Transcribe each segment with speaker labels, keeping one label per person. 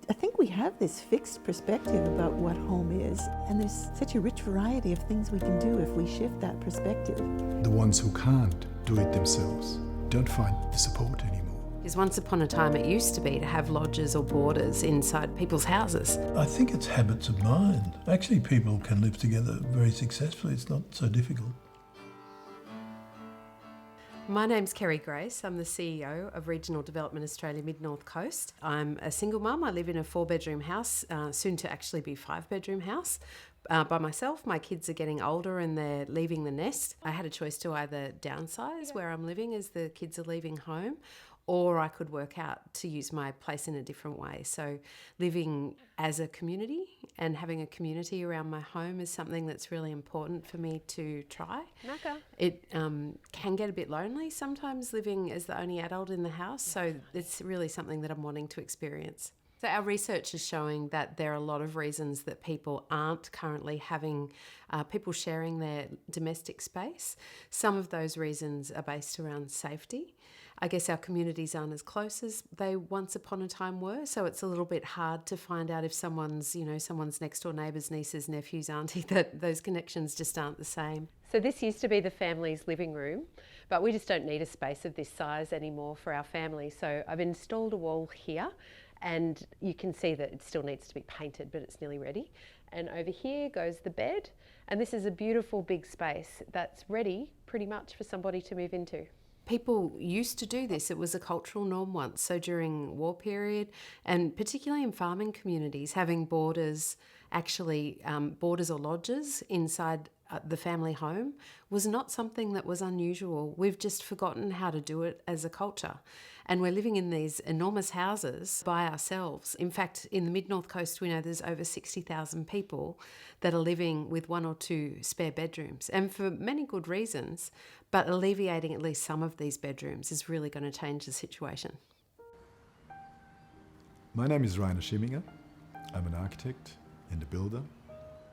Speaker 1: I think we have this fixed perspective about what home is, and there's such a rich variety of things we can do if we shift that perspective.
Speaker 2: The ones who can't do it themselves don't find the support anymore.
Speaker 3: Because once upon a time it used to be to have lodges or boarders inside people's houses.
Speaker 4: I think it's habits of mind. Actually, people can live together very successfully. It's not so difficult.
Speaker 3: My name's Kerry Grace. I'm the CEO of Regional Development Australia Mid-North Coast. I'm a single mum. I live in a 4-bedroom house, soon to actually be 5-bedroom house, by myself. My kids are getting older and they're leaving the nest. I had a choice to either downsize where I'm living as the kids are leaving home, or I could work out to use my place in a different way. So living as a community and having a community around my home is something that's really important for me to try.
Speaker 5: Naka.
Speaker 3: It can get a bit lonely sometimes living as the only adult in the house, so it's really something that I'm wanting to experience. So our research is showing that there are a lot of reasons that people aren't currently having people sharing their domestic space. Some of those reasons are based around safety. I guess our communities aren't as close as they once upon a time were, so it's a little bit hard to find out if someone's next door neighbours, nieces, nephews, auntie, that those connections just aren't the same.
Speaker 5: So this used to be the family's living room, but we just don't need a space of this size anymore for our family. So I've installed a wall here, and you can see that it still needs to be painted, but it's nearly ready. And over here goes the bed, and this is a beautiful big space that's ready pretty much for somebody to move into.
Speaker 3: People used to do this. It was a cultural norm once. So during war period, and particularly in farming communities, having boarders or lodges inside the family home was not something that was unusual. We've just forgotten how to do it as a culture. And we're living in these enormous houses by ourselves. In fact, in the Mid-North Coast, we know there's over 60,000 people that are living with 1 or 2 spare bedrooms, and for many good reasons, but alleviating at least some of these bedrooms is really going to change the situation.
Speaker 2: My name is Rainer Schimminger. I'm an architect and a builder.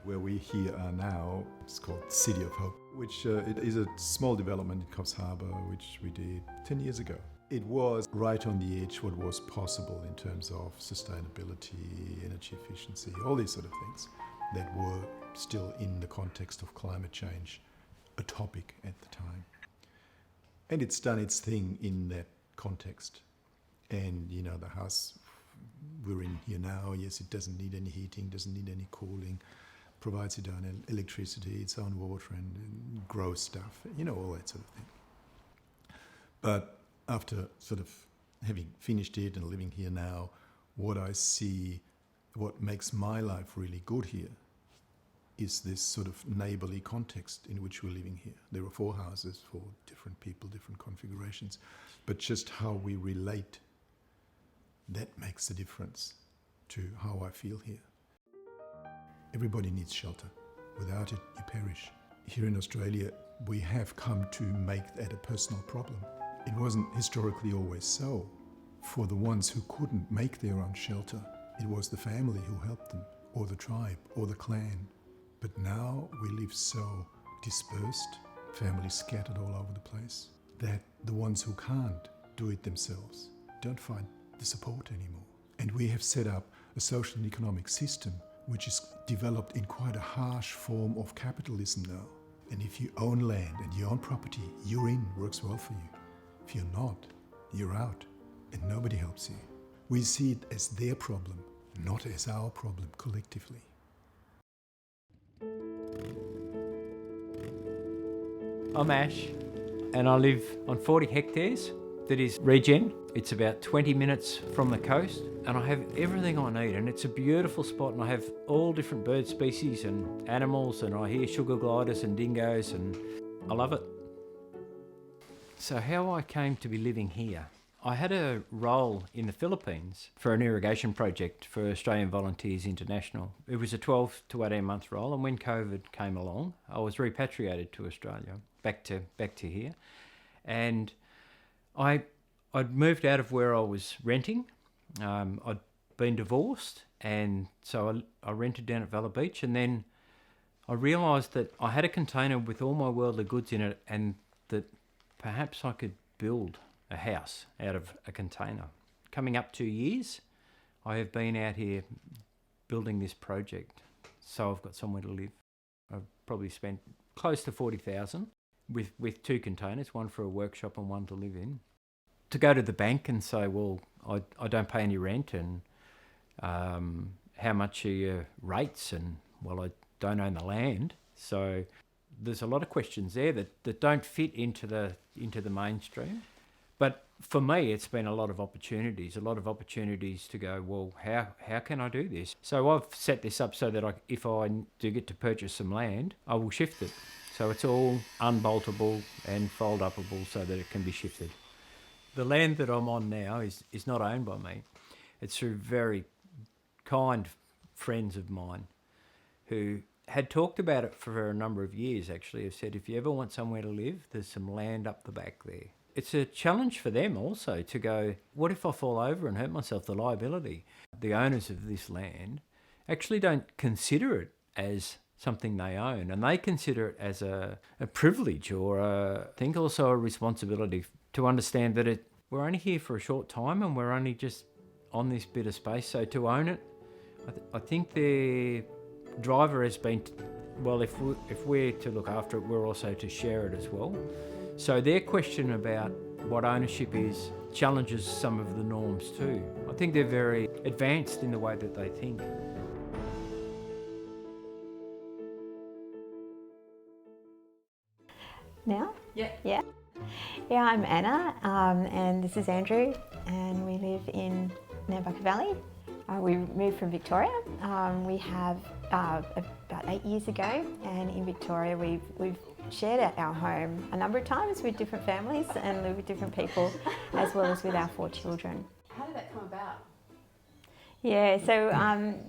Speaker 2: Where we here are now, it's called City of Hope, which it is a small development in Coffs Harbour, which we did 10 years ago. It was right on the edge what was possible in terms of sustainability, energy efficiency, all these sort of things that were still in the context of climate change, a topic at the time. And it's done its thing in that context. And, the house we're in here now, yes, it doesn't need any heating, doesn't need any cooling, provides its own electricity, its own water, and grows stuff, all that sort of thing. But after sort of having finished it and living here now, what I see, what makes my life really good here is this sort of neighbourly context in which we're living here. There are 4 houses for different people, different configurations, but just how we relate, that makes a difference to how I feel here. Everybody needs shelter. Without it, you perish. Here in Australia, we have come to make that a personal problem. It wasn't historically always so. For the ones who couldn't make their own shelter, it was the family who helped them, or the tribe, or the clan. But now we live so dispersed, families scattered all over the place, that the ones who can't do it themselves don't find the support anymore. And we have set up a social and economic system which is developed in quite a harsh form of capitalism now. And if you own land and you own property, you're in, works well for you. If you're not, you're out, and nobody helps you. We see it as their problem, not as our problem collectively.
Speaker 6: I'm Ash, and I live on 40 hectares. That is regen. It's about 20 minutes from the coast, and I have everything I need, and it's a beautiful spot, and I have all different bird species and animals, and I hear sugar gliders and dingoes, and I love it. So how I came to be living here. I had a role in the Philippines for an irrigation project for Australian Volunteers International. It was a 12 to 18 month role, and when COVID came along, I was repatriated to Australia, back to here, and I'd moved out of where I was renting. I'd been divorced, and so I rented down at Valla Beach, and then I realised that I had a container with all my worldly goods in it, and that perhaps I could build a house out of a container. Coming up 2 years, I have been out here building this project, so I've got somewhere to live. I've probably spent close to 40,000 with 2 containers, one for a workshop and one to live in. To go to the bank and say, well, I don't pay any rent, and how much are your rates? And, well, I don't own the land. So there's a lot of questions there that don't fit into the mainstream. But for me, it's been a lot of opportunities to go, well, how can I do this? So I've set this up so that if I do get to purchase some land, I will shift it. So it's all unboltable and fold-upable so that it can be shifted. The land that I'm on now is not owned by me. It's through very kind friends of mine who had talked about it for a number of years, actually. Have said, if you ever want somewhere to live, there's some land up the back there. It's a challenge for them also to go, what if I fall over and hurt myself, the liability? The owners of this land actually don't consider it as something they own, and they consider it as a privilege, or I think also a responsibility to understand that we're only here for a short time and we're only just on this bit of space. So to own it, I think their driver has been, well, if we're to look after it, we're also to share it as well. So their question about what ownership is challenges some of the norms too. I think they're very advanced in the way that they think.
Speaker 7: Now?
Speaker 3: Yeah.
Speaker 7: Yeah. Yeah, I'm Anna, and this is Andrew, and we live in Nambucca Valley. We moved from Victoria. We have about 8 years ago, and in Victoria we've shared our home a number of times with different families and live with different people, as well as with our 4 children.
Speaker 3: How did that come about?
Speaker 7: Yeah, so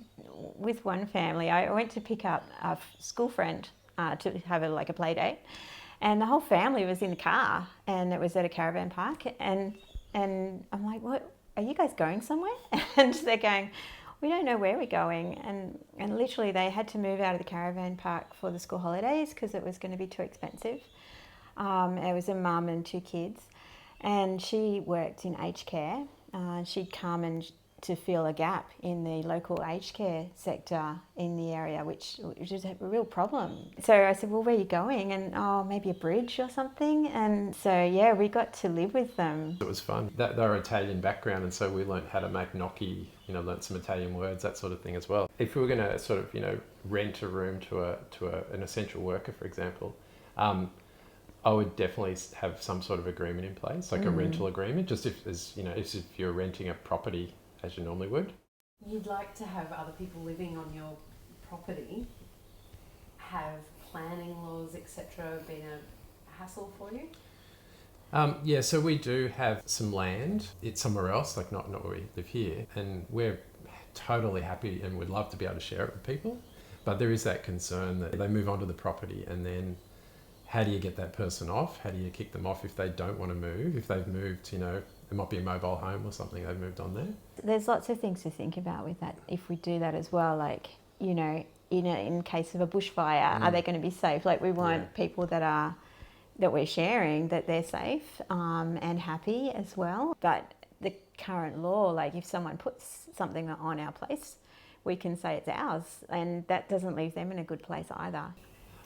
Speaker 7: with one family, I went to pick up a school friend to have a play date, and the whole family was in the car, and it was at a caravan park, and I'm like, what, are you guys going somewhere? And they're going, we don't know where we're going, and literally they had to move out of the caravan park for the school holidays because it was going to be too expensive. It was a mum and 2 kids, and she worked in aged care. She'd come to fill a gap in the local aged care sector in the area, which is a real problem. So I said, well, where are you going? And, oh, maybe a bridge or something. And so, yeah, we got to live with them.
Speaker 8: It was fun. They're Italian background, and so we learned how to make gnocchi, learnt some Italian words, that sort of thing as well. If we were going to sort of, rent a room to an essential worker, for example, I would definitely have some sort of agreement in place, like a rental agreement, just if you're renting a property as you normally would.
Speaker 3: You'd like to have other people living on your property. Have planning laws, etc., been a hassle for you?
Speaker 8: Yeah, so we do have some land. It's somewhere else, like not where we live here, and we're totally happy and would love to be able to share it with people. But there is that concern that they move onto the property, and then how do you get that person off? How do you kick them off if they don't want to move? If they've moved, it might be a mobile home or something, they've moved on there. There's
Speaker 7: lots of things to think about with that if we do that as well, like, in case of a bushfire, are they going to be safe? Like, we want people that we're sharing, that they're safe and happy as well. But the current law, like if someone puts something on our place, we can say it's ours, and that doesn't leave them in a good place either.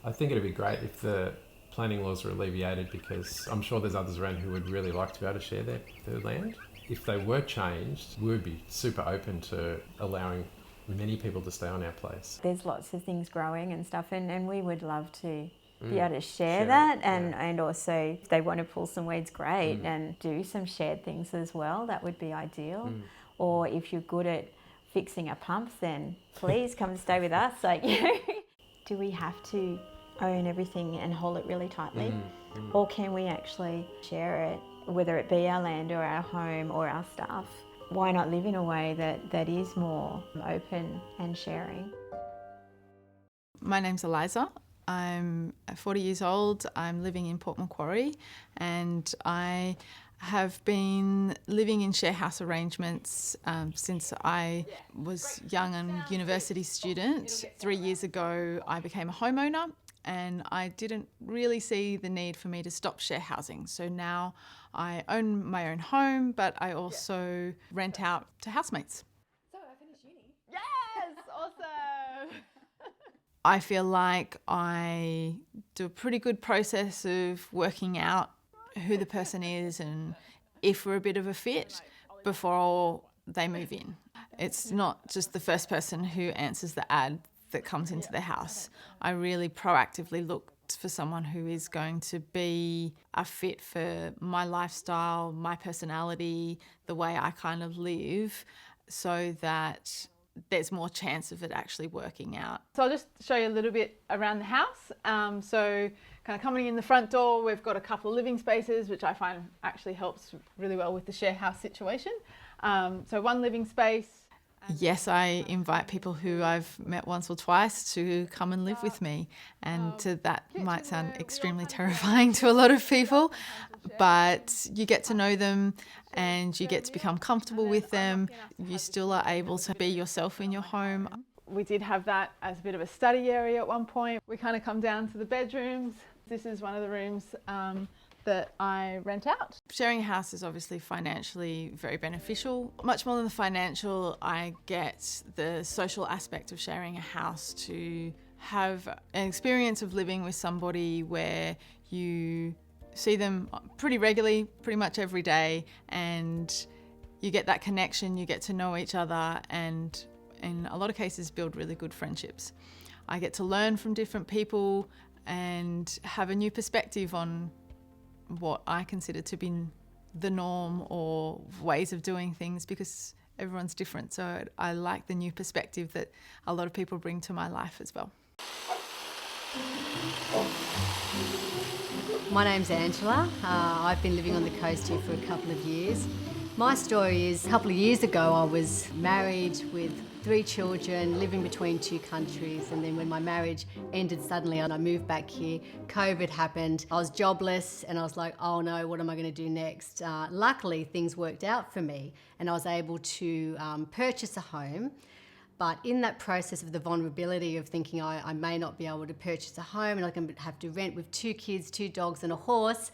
Speaker 8: I think it'd be great if the planning laws were alleviated, because I'm sure there's others around who would really like to be able to share their land. If they were changed, we would be super open to allowing many people to stay on our place.
Speaker 7: There's lots of things growing and stuff, and we would love to be able to share that, and also if they want to pull some weeds, great, and do some shared things as well, that would be ideal. Or if you're good at fixing a pump, then please come and stay with us. Do we have to own everything and hold it really tightly? Or can we actually share it, whether it be our land or our home or our stuff? Why not live in a way that is more open and sharing?
Speaker 9: My name's Eliza. I'm 40 years old. I'm living in Port Macquarie, and I have been living in share house arrangements since I was young and university student. 3 years ago, I became a homeowner, and I didn't really see the need for me to stop share housing. So now I own my own home, but I also rent out to housemates.
Speaker 3: So
Speaker 9: I feel like I do a pretty good process of working out who the person is and if we're a bit of a fit before they move in. It's not just the first person who answers the ad that comes into the house. I really proactively look for someone who is going to be a fit for my lifestyle, my personality, the way I kind of live, so that there's more chance of it actually working out.
Speaker 10: So I'll just show you a little bit around the house. So kind of coming in the front door, we've got a couple of living spaces, which I find actually helps really well with the share house situation. So one living space.
Speaker 9: Yes, I invite people who I've met once or twice to come and live with me, and that might sound extremely terrifying to a lot of people, but you get to know them and you get to become comfortable with them. You still are able to be yourself in your home.
Speaker 10: We did have that as a bit of a study area at one point. We kind of come down to the bedrooms. This is one of the rooms that I rent out.
Speaker 9: Sharing a house is obviously financially very beneficial. Much more than the financial, I get the social aspect of sharing a house, to have an experience of living with somebody where you see them pretty regularly, pretty much every day, and you get that connection, you get to know each other, and in a lot of cases build really good friendships. I get to learn from different people and have a new perspective on what I consider to be the norm or ways of doing things, because everyone's different. So I like the new perspective that a lot of people bring to my life as well.
Speaker 11: My name's Angela. I've been living on the coast here for a couple of years. My story is, a couple of years ago I was married with 3 children, living between 2 countries, and then when my marriage ended suddenly and I moved back here, COVID happened. I was jobless and I was like, oh no, what am I going to do next? Luckily things worked out for me and I was able to purchase a home. But in that process of the vulnerability of thinking I may not be able to purchase a home and I'm going to have to rent with 2 kids, 2 dogs and a horse,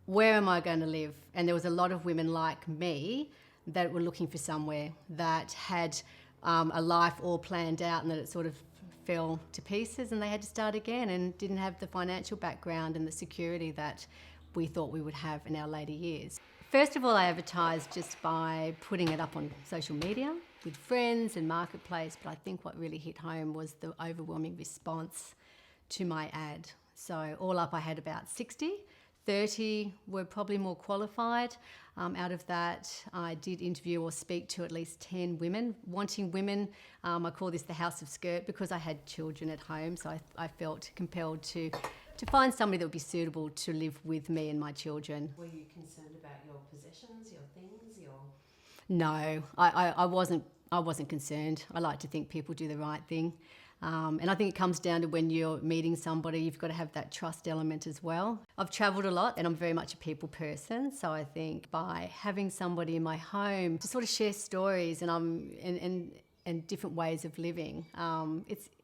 Speaker 11: where am I going to live? And there was a lot of women like me that were looking for somewhere that had a life all planned out, and that it sort of fell to pieces and they had to start again and didn't have the financial background and the security that we thought we would have in our later years. First of all, I advertised just by putting it up on social media with friends and marketplace, but I think what really hit home was the overwhelming response to my ad. So all up I had about 60. 30 were probably more qualified. Out of that, I did interview or speak to at least 10 women, wanting women. I call this the House of Skirt because I had children at home, so I felt compelled to find somebody that would be suitable to live with me and my children.
Speaker 3: Were you concerned about your possessions, your things, your...
Speaker 11: No, I wasn't concerned. I like to think people do the right thing. And I think it comes down to when you're meeting somebody, you've got to have that trust element as well. I've travelled a lot and I'm very much a people person, so I think by having somebody in my home to sort of share stories and different ways of living,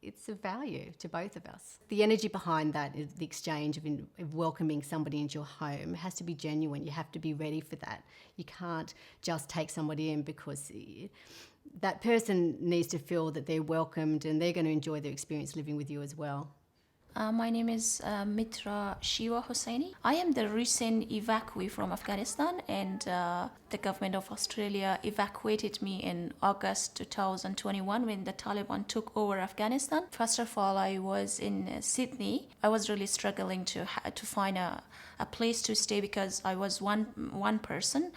Speaker 11: it's of value to both of us. The energy behind that is the exchange of welcoming somebody into your home. It has to be genuine. You have to be ready for that. You can't just take somebody in because that person needs to feel that they're welcomed and they're going to enjoy their experience living with you as well.
Speaker 12: My name is Mitra Shiva Hosseini. I am the recent evacuee from Afghanistan, and the government of Australia evacuated me in August 2021 when the Taliban took over Afghanistan. First of all, I was in Sydney. I was really struggling to find a place to stay because I was one person.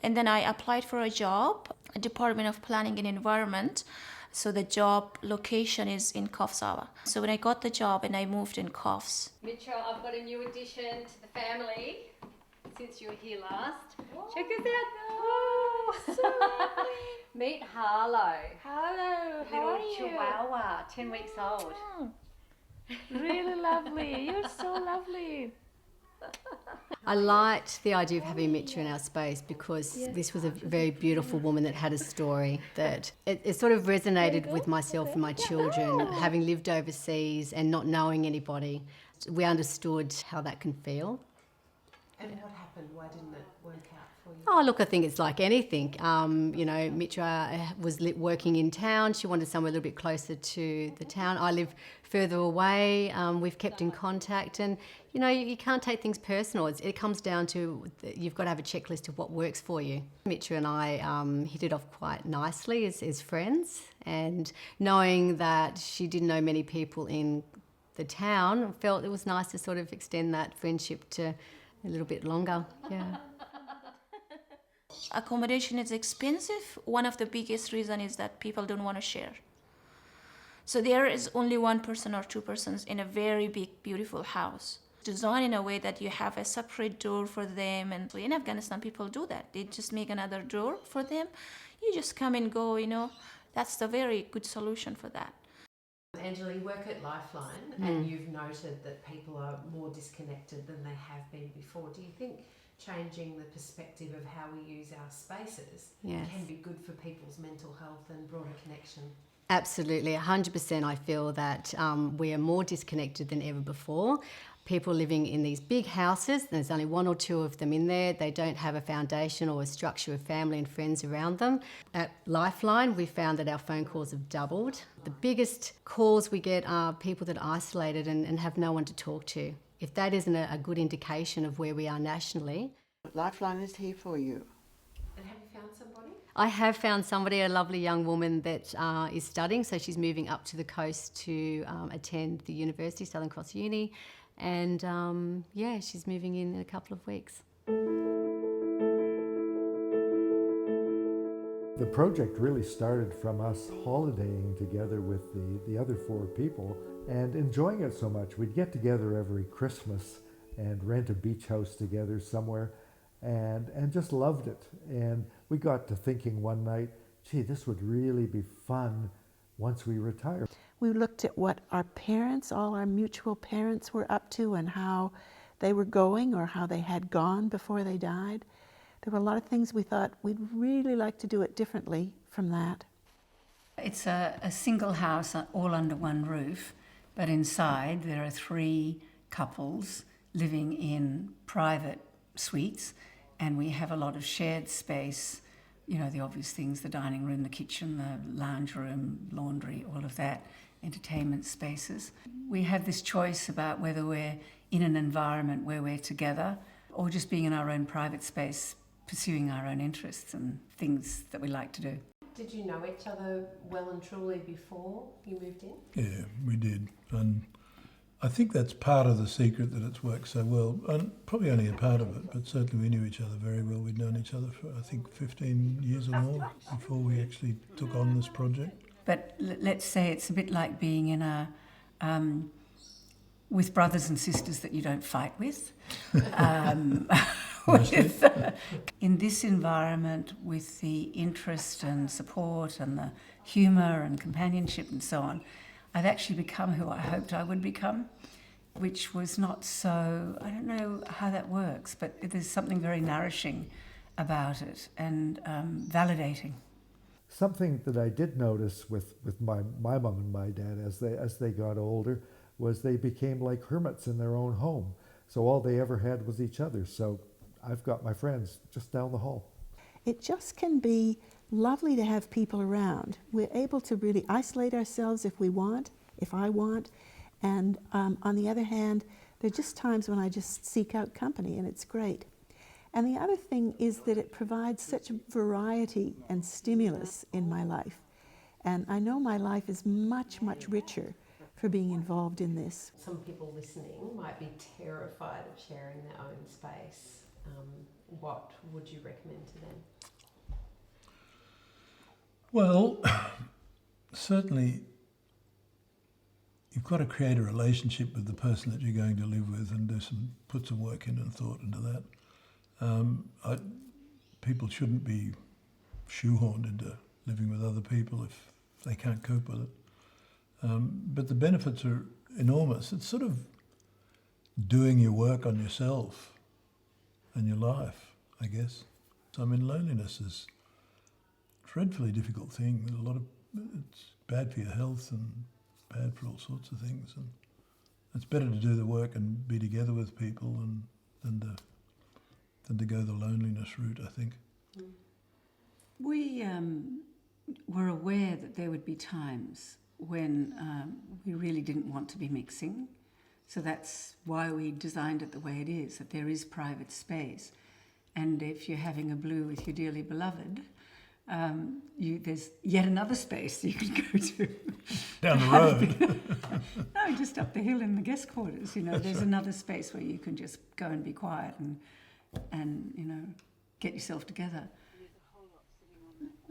Speaker 12: And then I applied for a job, Department of Planning and Environment. So the job location is in Coffs Harbour. So when I got the job and I moved in Coffs.
Speaker 11: Mitra, I've got a new addition to the family since you were here last. Whoa. Check this out.
Speaker 12: Oh, so lovely.
Speaker 11: Meet Harlow.
Speaker 12: Hello, how are you?
Speaker 11: Little Chihuahua, 10 weeks old.
Speaker 12: Oh, really lovely. You're so lovely.
Speaker 11: I liked the idea of having Mitra in our space because this was a very beautiful woman that had a story that it sort of resonated with myself and my children, having lived overseas and not knowing anybody. We understood how that can feel.
Speaker 3: And what happened? Why didn't it work out for you?
Speaker 11: Oh, look, I think it's like anything. You know, Mitra was working in town. She wanted somewhere a little bit closer to the town. I live further away. We've kept in contact, and you know, you can't take things personal. It comes down to you've got to have a checklist of what works for you. Mitra and I hit it off quite nicely as friends, and knowing that she didn't know many people in the town, felt it was nice to sort of extend that friendship to a little bit longer. Yeah.
Speaker 12: Accommodation is expensive. One of the biggest reasons is that people don't want to share. So there is only one person or two persons in a very big, beautiful house. Designed in a way that you have a separate door for them. And in Afghanistan, people do that. They just make another door for them. You just come and go, you know. That's the very good solution for that.
Speaker 3: Angela, you work at Lifeline and you've noted that people are more disconnected than they have been before. Do you think changing the perspective of how we use our spaces can be good for people's mental health and broader connection?
Speaker 11: Absolutely, 100%. I feel that we are more disconnected than ever before. People living in these big houses, there's only one or two of them in there. They don't have a foundation or a structure of family and friends around them. At Lifeline, we found that our phone calls have doubled. The biggest calls we get are people that are isolated and have no one to talk to. If that isn't a good indication of where we are nationally.
Speaker 13: Lifeline is here for you.
Speaker 3: And have you found somebody?
Speaker 11: I have found somebody, a lovely young woman that is studying, so she's moving up to the coast to attend the university, Southern Cross Uni, and she's moving in a couple of weeks.
Speaker 14: The project really started from us holidaying together with the other four people and enjoying it so much. We'd get together every Christmas and rent a beach house together somewhere and just loved it. And we got to thinking one night, gee, this would really be fun once we retire.
Speaker 1: We looked at what our parents, all our mutual parents, were up to and how they were going or how they had gone before they died. There were a lot of things we thought we'd really like to do it differently from that.
Speaker 15: It's a single house all under one roof, but inside there are three couples living in private suites, and we have a lot of shared space, you know, the obvious things, the dining room, the kitchen, the lounge room, laundry, all of that, entertainment spaces. We have this choice about whether we're in an environment where we're together or just being in our own private space, pursuing our own interests and things that we like to do.
Speaker 3: Did you know each other well and truly before you moved in?
Speaker 4: Yeah, we did. And I think that's part of the secret that it's worked so well. And probably only a part of it, but certainly we knew each other very well. We'd known each other for, I think, 15 years or more before we actually took on this project.
Speaker 15: But let's say it's a bit like being in with brothers and sisters that you don't fight with. In this environment, with the interest and support and the humour and companionship and so on, I've actually become who I hoped I would become, which was not so, I don't know how that works, but there's something very nourishing about it and validating.
Speaker 14: Something that I did notice with my mum and my dad as they got older was they became like hermits in their own home. So all they ever had was each other. So I've got my friends just down the hall.
Speaker 1: It just can be lovely to have people around. We're able to really isolate ourselves if we want, if I want, and on the other hand, there are just times when I just seek out company and it's great. And the other thing is that it provides such variety and stimulus in my life. And I know my life is much, much richer for being involved in this.
Speaker 3: Some people listening might be terrified of sharing their own space. What would you recommend to them?
Speaker 4: Well, certainly you've got to create a relationship with the person that you're going to live with and put some work in and thought into that. People shouldn't be shoehorned into living with other people if they can't cope with it. But the benefits are enormous. It's sort of doing your work on yourself and your life, I guess. I mean, loneliness is a dreadfully difficult thing. It's bad for your health and bad for all sorts of things. And it's better to do the work and be together with people than than to go the loneliness route, I think.
Speaker 15: We were aware that there would be times when we really didn't want to be mixing. So that's why we designed it the way it is, that there is private space. And if you're having a blue with your dearly beloved, there's yet another space you can go to.
Speaker 4: Down the road.
Speaker 15: No, just up the hill in the guest quarters. There's another space where you can just go and be quiet and get yourself together.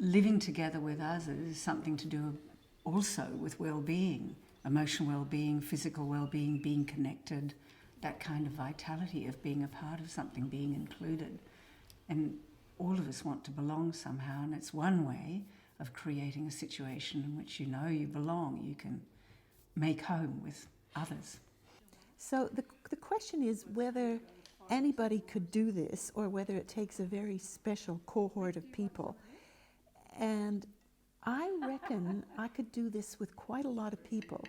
Speaker 15: Living together with others is something to do also with well-being, emotional well-being, physical well-being, being connected, that kind of vitality of being a part of something, being included. And all of us want to belong somehow, and it's one way of creating a situation in which you belong, you can make home with others.
Speaker 1: So the question is whether anybody could do this or whether it takes a very special cohort of people. And I reckon I could do this with quite a lot of people.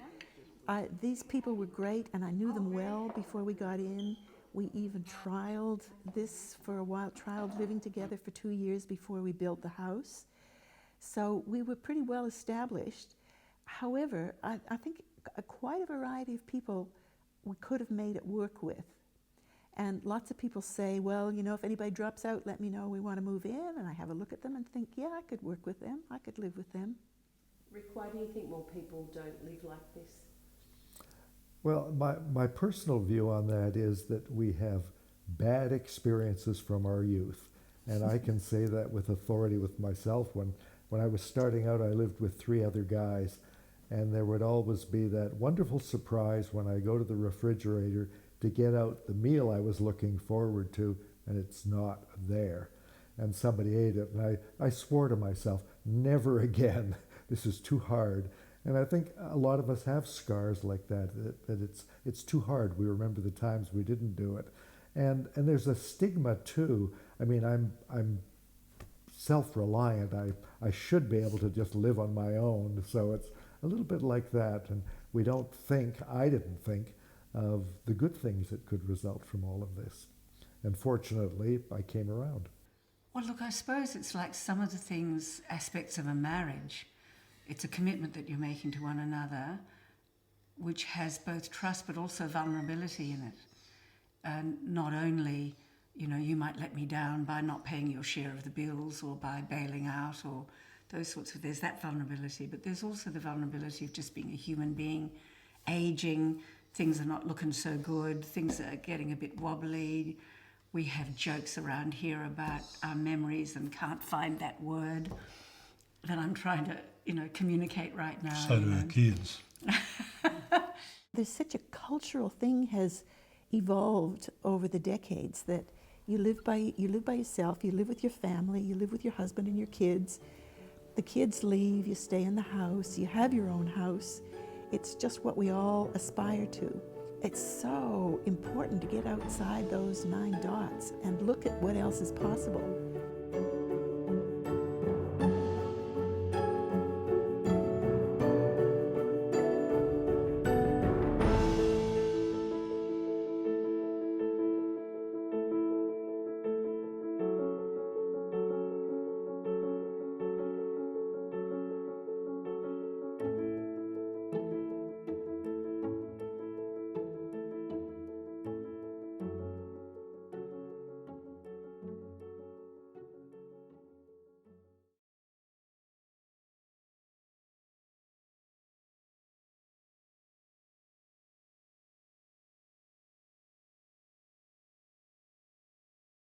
Speaker 1: These people were great, and I knew them well before we got in. We even trialed this for a while, trialed living together for 2 years before we built the house. So we were pretty well established. However, I think quite a variety of people we could have made it work with. And lots of people say, well, if anybody drops out, let me know, we want to move in. And I have a look at them and think, yeah, I could work with them. I could live with them.
Speaker 3: Rick, why do you think more people don't live like this?
Speaker 14: Well, my personal view on that is that we have bad experiences from our youth. And I can say that with authority with myself. When I was starting out, I lived with 3 other guys. And there would always be that wonderful surprise when I go to the refrigerator to get out the meal I was looking forward to, and it's not there. And somebody ate it, and I swore to myself, never again. This is too hard. And I think a lot of us have scars like that it's too hard. We remember the times we didn't do it. And there's a stigma too. I mean, I'm self-reliant. I should be able to just live on my own. So it's a little bit like that. And I didn't think of the good things that could result from all of this. And fortunately, I came around.
Speaker 15: Well, look, I suppose it's like some of the aspects of a marriage. It's a commitment that you're making to one another, which has both trust but also vulnerability in it. And not only, you might let me down by not paying your share of the bills or by bailing out or those sorts of, there's that vulnerability, but there's also the vulnerability of just being a human being, aging, things are not looking so good, things are getting a bit wobbly. We have jokes around here about our memories and can't find that word that I'm trying to, communicate right now.
Speaker 4: So do our kids.
Speaker 1: There's such a cultural thing has evolved over the decades that you live by yourself, you live with your family, you live with your husband and your kids. The kids leave, you stay in the house, you have your own house. It's just what we all aspire to. It's so important to get outside those 9 dots and look at what else is possible.